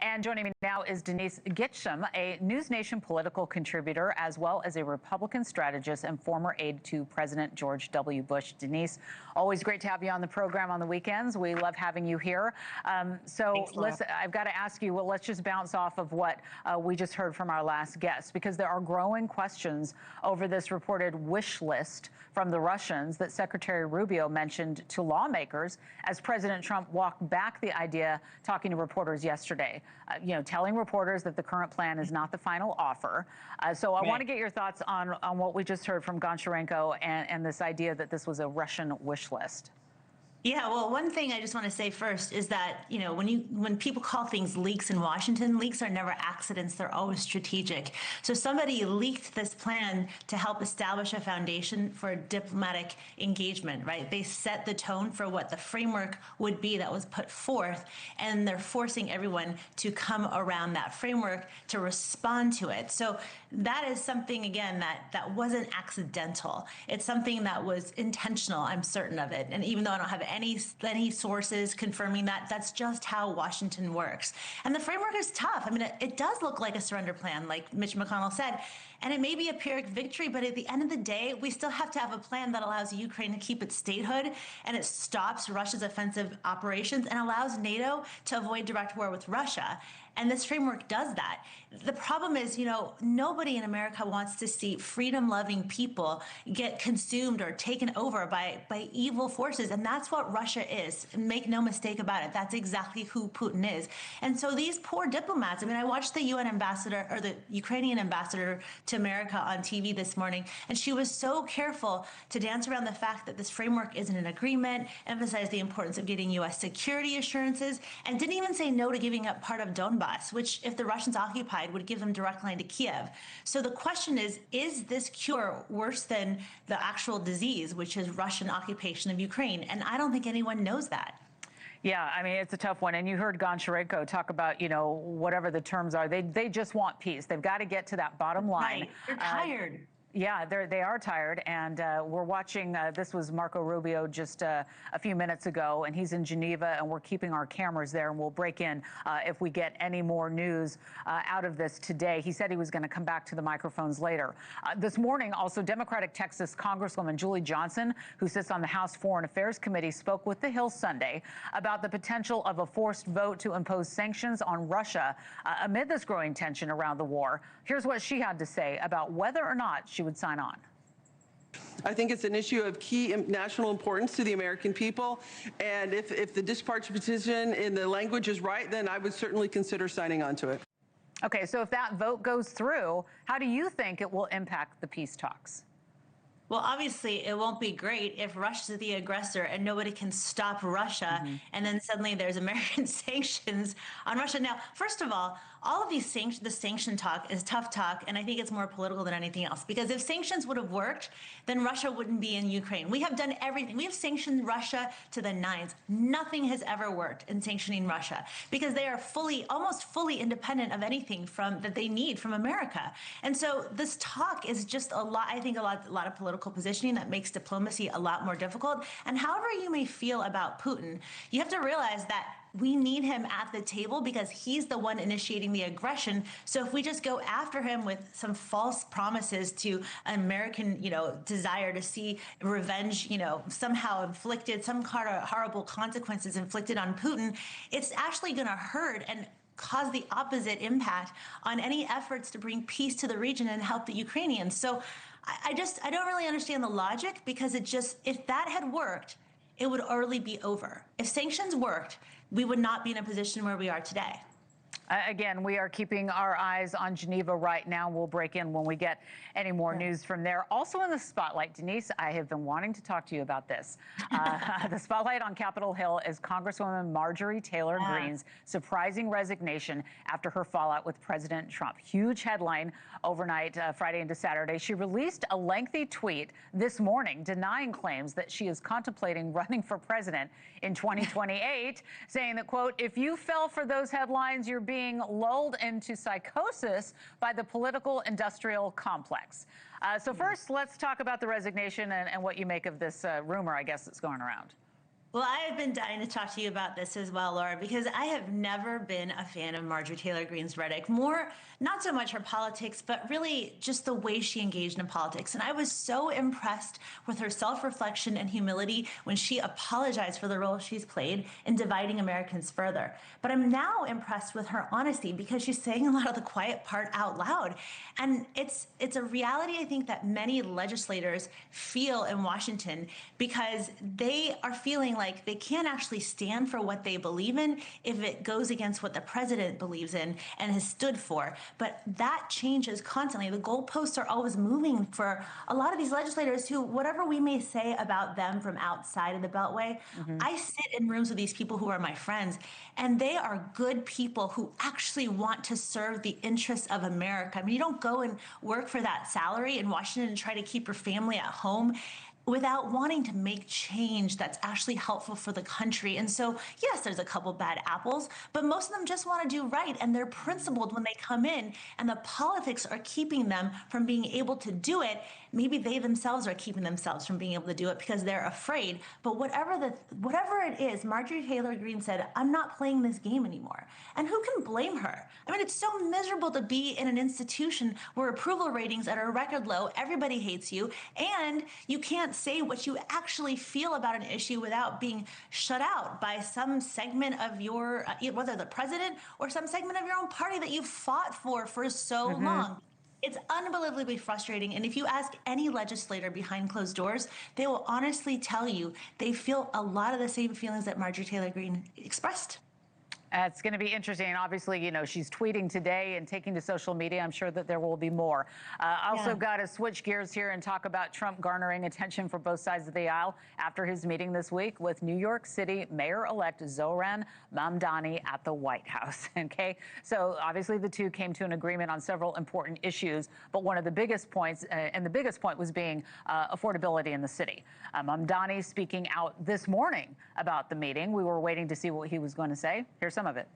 And joining me now is Denise Gitsham, a NewsNation political contributor, as well as a Republican strategist and former aide to President George W. Bush. Denise, always great to have you on the program on the weekends. We love having you here. Listen, I've got to ask you, well, let's just bounce off of what we just heard from our last guest, because there are growing questions over this reported wish list from the Russians that Secretary Rubio mentioned to lawmakers as President Trump walked back the idea, talking to reporters yesterday, telling reporters that the current plan is not the final offer. I want to get your thoughts on what we just heard from Goncharenko and this idea that this was a Russian wish list. Yeah, well, one thing I just want to say first is that, when people call things leaks in Washington, leaks are never accidents. They're always strategic. So somebody leaked this plan to help establish a foundation for diplomatic engagement, right? They set the tone for what the framework would be that was put forth, and they're forcing everyone to come around that framework to respond to it. So that is something, again, that wasn't accidental. It's something that was intentional. I'm certain of it. And even though I don't have any sources confirming that, that's just how Washington works. And the framework is tough. I mean, it does look like a surrender plan, like Mitch McConnell said, and it may be a Pyrrhic victory, but at the end of the day, we still have to have a plan that allows Ukraine to keep its statehood, and it stops Russia's offensive operations and allows NATO to avoid direct war with Russia. And this framework does that. The problem is, nobody in America wants to see freedom-loving people get consumed or taken over by evil forces. And that's what Russia is. Make no mistake about it. That's exactly who Putin is. And so these poor diplomats, I watched the UN ambassador, or the Ukrainian ambassador to America on TV this morning, and she was so careful to dance around the fact that this framework isn't an agreement, emphasize the importance of getting U.S. security assurances, and didn't even say no to giving up part of Donbass, which, if the Russians occupied, would give them direct line to Kiev. So the question is this cure worse than the actual disease, which is Russian occupation of Ukraine? And I don't think anyone knows that. Yeah, it's a tough one. And you heard Goncharenko talk about, whatever the terms are. They just want peace. They've got to get to that bottom line. Right. They're tired. Yeah, they are tired, and we're watching. This was Marco Rubio just a few minutes ago, and he's in Geneva, and we're keeping our cameras there, and we'll break in if we get any more news out of this today. He said he was going to come back to the microphones later. This morning, also, Democratic Texas Congresswoman Julie Johnson, who sits on the House Foreign Affairs Committee, spoke with The Hill Sunday about the potential of a forced vote to impose sanctions on Russia amid this growing tension around the war. Here's what she had to say about whether or not she would sign on. I think it's an issue of key national importance to the American people. And if the discharge petition in the language is right, then I would certainly consider signing on to it. Okay, so if that vote goes through, how do you think it will impact the peace talks? Well, obviously, it won't be great if Russia's the aggressor and nobody can stop Russia, and then suddenly there's American sanctions on Russia. Now, first of all of these the sanction talk is tough talk, and I think it's more political than anything else. Because if sanctions would have worked, then Russia wouldn't be in Ukraine. We have done everything. We have sanctioned Russia to the nines. Nothing has ever worked in sanctioning Russia because they are almost fully independent of anything that they need from America. And so this talk is just a lot of political positioning that makes diplomacy a lot more difficult. And however you may feel about Putin, you have to realize that we need him at the table because he's the one initiating the aggression. So if we just go after him with some false promises to an American, desire to see revenge, somehow inflicted, some kind of horrible consequences inflicted on Putin, it's actually going to hurt and cause the opposite impact on any efforts to bring peace to the region and help the Ukrainians. So I don't really understand the logic, because if that had worked, it would already be over. If sanctions worked, we would not be in a position where we are today. Again, we are keeping our eyes on Geneva right now. We'll break in when we get any more news from there. Also in the spotlight, Denise, I have been wanting to talk to you about this. The spotlight on Capitol Hill is Congresswoman Marjorie Taylor Greene's surprising resignation after her fallout with President Trump. Huge headline overnight, Friday into Saturday. She released a lengthy tweet this morning denying claims that she is contemplating running for president in 2028, saying that, quote, "If you fell for those headlines, you're being lulled into psychosis by the political industrial complex." So first, let's talk about the resignation and what you make of this rumor, I guess, that's going around. Well, I have been dying to talk to you about this as well, Laura, because I have never been a fan of Marjorie Taylor Greene's rhetoric. More, not so much her politics, but really just the way she engaged in politics. And I was so impressed with her self-reflection and humility when she apologized for the role she's played in dividing Americans further. But I'm now impressed with her honesty because she's saying a lot of the quiet part out loud. And it's a reality, I think, that many legislators feel in Washington because they are feeling like they can't actually stand for what they believe in if it goes against what the president believes in and has stood for. But that changes constantly. The goalposts are always moving for a lot of these legislators who, whatever we may say about them from outside of the Beltway, I sit in rooms with these people who are my friends, and they are good people who actually want to serve the interests of America. I mean, you don't go and work for that salary in Washington and try to keep your family at home without wanting to make change that's actually helpful for the country. And so, yes, there's a couple bad apples, but most of them just want to do right. And they're principled when they come in, and the politics are keeping them from being able to do it. Maybe they themselves are keeping themselves from being able to do it because they're afraid. But whatever it is, Marjorie Taylor Greene said, I'm not playing this game anymore. And who can blame her? I mean, it's so miserable to be in an institution where approval ratings are at a record low, everybody hates you, and you can't say what you actually feel about an issue without being shut out by some segment of your, whether the president or some segment of your own party that you've fought for so long. It's unbelievably frustrating. And if you ask any legislator behind closed doors, they will honestly tell you they feel a lot of the same feelings that Marjorie Taylor Greene expressed. It's going to be interesting. Obviously, you know, she's tweeting today and taking to social media. I'm sure that there will be more. Also got to switch gears here and talk about Trump garnering attention for both sides of the aisle after his meeting this week with New York City Mayor-elect Zohran Mamdani at the White House. Okay, so obviously the two came to an agreement on several important issues, but one of the biggest points, and the biggest point was being affordability in the city. Mamdani speaking out this morning about the meeting. We were waiting to see what he was going to say. Here's some of it.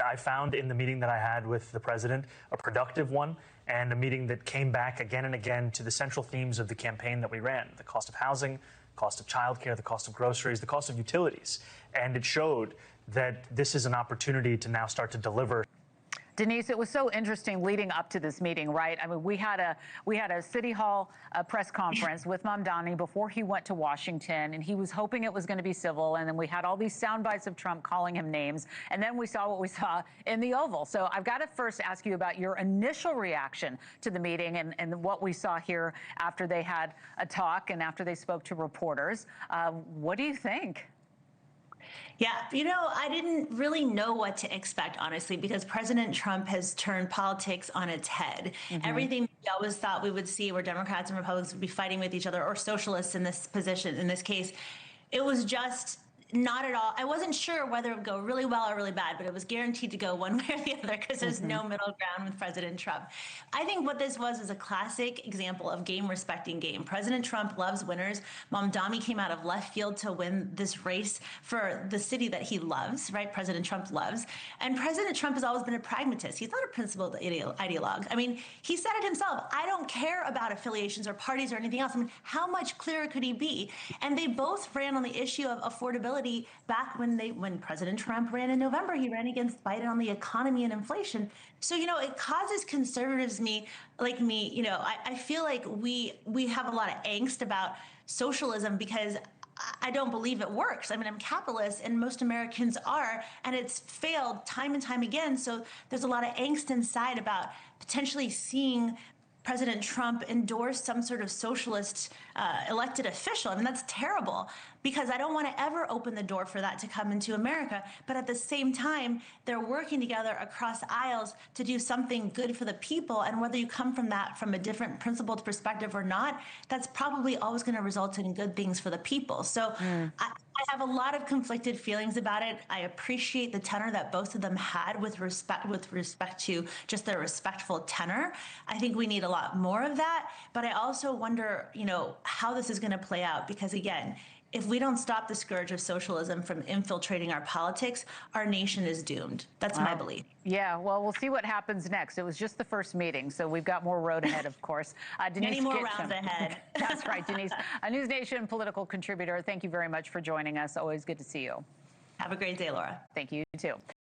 I found in the meeting that I had with the president a productive one, and a meeting that came back again and again to the central themes of the campaign that we ran: the cost of housing, cost of childcare, the cost of groceries, the cost of utilities. And it showed that this is an opportunity to now start to deliver. Denise, it was so interesting leading up to this meeting, right? I mean, we had a City Hall press conference with Mamdani before he went to Washington, and he was hoping it was going to be civil. And then we had all these sound bites of Trump calling him names. And then we saw what we saw in the Oval. So I've got to first ask you about your initial reaction to the meeting and what we saw here after they had a talk and after they spoke to reporters. What do you think? Yeah, you know, I didn't really know what to expect, honestly, because President Trump has turned politics on its head. Everything we always thought we would see where Democrats and Republicans would be fighting with each other, or socialists in this position, in this case, it was just not at all. I wasn't sure whether it would go really well or really bad, but it was guaranteed to go one way or the other because there's no middle ground with President Trump. I think what this was is a classic example of game respecting game. President Trump loves winners. Mamdani came out of left field to win this race for the city that he loves, right? President Trump loves. And President Trump has always been a pragmatist. He's not a principled ideologue. I mean, he said it himself. I don't care about affiliations or parties or anything else. I mean, how much clearer could he be? And they both ran on the issue of affordability back when President Trump ran in November. He ran against Biden on the economy and inflation. So, you know, it causes conservatives like me, you know, I feel like we have a lot of angst about socialism because I don't believe it works. I mean, I'm capitalist and most Americans are, and it's failed time and time again. So there's a lot of angst inside about potentially seeing President Trump endorse some sort of socialist elected official. I mean, that's terrible because I don't want to ever open the door for that to come into America. But at the same time, they're working together across aisles to do something good for the people. And whether you come from that from a different principled perspective or not, that's probably always going to result in good things for the people. So I have a lot of conflicted feelings about it. I appreciate the tenor that both of them had with respect to just their respectful tenor. I think we need a lot more of that. But I also wonder, you know, how this is going to play out because, again, if we don't stop the scourge of socialism from infiltrating our politics, our nation is doomed. That's my belief. Yeah, well, we'll see what happens next. It was just the first meeting, so we've got more road ahead, of course. Denise Many more Gitsham. rounds ahead. That's right, Denise. A NewsNation political contributor. Thank you very much for joining us. Always good to see you. Have a great day, Laura. Thank you, too.